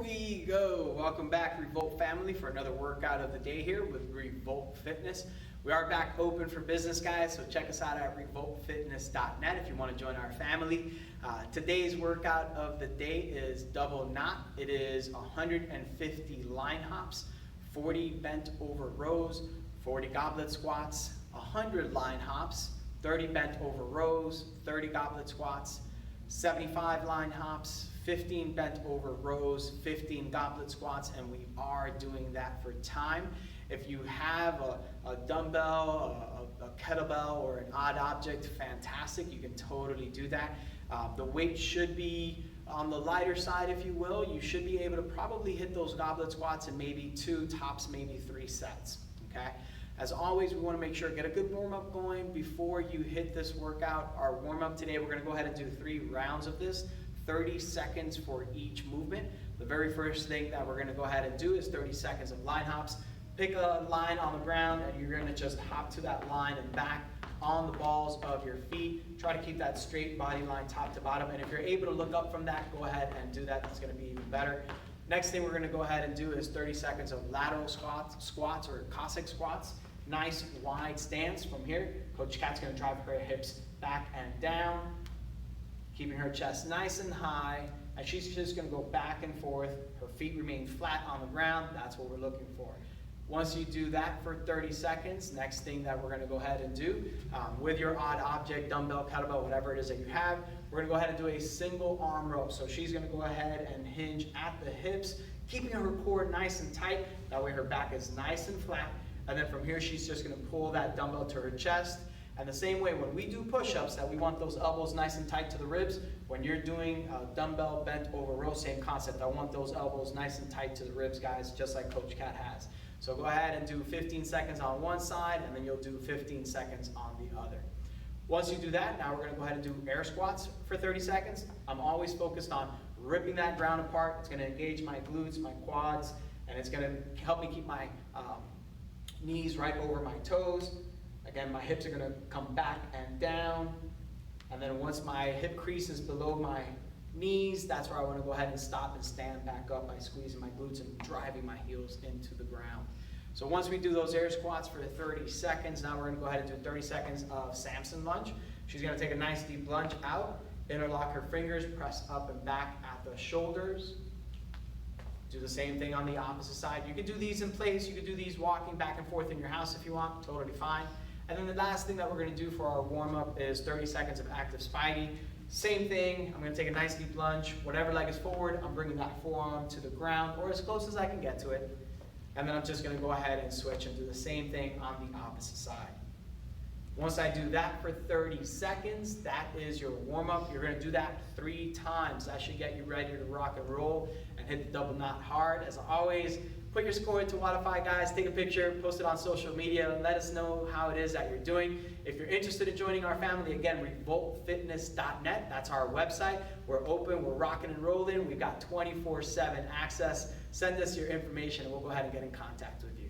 we go. Welcome back, Revolt family, for another workout of the day here with Revolt Fitness. We are back open for business, guys, so check us out at revoltfitness.net if you want to join our family. Today's workout of the day is double knot. It is 150 line hops, 40 bent over rows, 40 goblet squats, 100 line hops, 30 bent over rows, 30 goblet squats, 75 line hops, 15 bent over rows, 15 goblet squats, and we are doing that for time. If you have a dumbbell, a kettlebell, or an odd object, fantastic, you can totally do that. The weight should be on the lighter side, if you will. You should be able to probably hit those goblet squats in maybe 2, tops maybe 3 sets, okay? As always, we want to make sure get a good warm-up going before you hit this workout. Our warm-up today, we're going to go ahead and do 3 rounds of this, 30 seconds for each movement. The very first thing that we're going to go ahead and do is 30 seconds of line hops. Pick a line on the ground and you're going to just hop to that line and back on the balls of your feet. Try to keep that straight body line top to bottom, and if you're able to look up from that, go ahead and do that. That's going to be even better. Next thing we're going to go ahead and do is 30 seconds of lateral squats or Cossack squats. Nice wide stance from here. Coach Kat's going to drive her hips back and down, keeping her chest nice and high, and she's just going to go back and forth. Her feet remain flat on the ground. That's what we're looking for. Once you do that for 30 seconds, next thing that we're going to go ahead and do with your odd object, dumbbell, kettlebell, whatever it is that you have, we're going to go ahead and do a single arm row. So she's going to go ahead and hinge at the hips, keeping her core nice and tight. That way her back is nice and flat. And then from here, she's just going to pull that dumbbell to her chest. And the same way when we do push-ups, that we want those elbows nice and tight to the ribs. When you're doing dumbbell bent over row, same concept. I want those elbows nice and tight to the ribs, guys, just like Coach Kat has. So go ahead and do 15 seconds on one side, and then you'll do 15 seconds on the other. Once you do that, now we're going to go ahead and do air squats for 30 seconds. I'm always focused on ripping that ground apart. It's going to engage my glutes, my quads, and it's going to help me keep my knees right over my toes. Again, my hips are going to come back and down. And then once my hip crease is below my knees, that's where I want to go ahead and stop and stand back up by squeezing my glutes and driving my heels into the ground. So once we do those air squats for 30 seconds, now we're going to go ahead and do 30 seconds of Samson lunge. She's going to take a nice deep lunge out, interlock her fingers, press up and back at the shoulders. Do the same thing on the opposite side. You can do these in place. You can do these walking back and forth in your house if you want, totally fine. And then the last thing that we're going to do for our warm-up is 30 seconds of active spidey. Same thing, I'm going to take a nice deep lunge. Whatever leg is forward, I'm bringing that forearm to the ground or as close as I can get to it. And then I'm just going to go ahead and switch and do the same thing on the opposite side. Once I do that for 30 seconds, that is your warm-up. You're going to do that 3 times. That should get you ready to rock and roll and hit the double knot hard. As always, put your score into Wodify, guys. Take a picture, post it on social media. Let us know how it is that you're doing. If you're interested in joining our family, again, revoltfitness.net. That's our website. We're open, we're rocking and rolling. We've got 24/7 access. Send us your information and we'll go ahead and get in contact with you.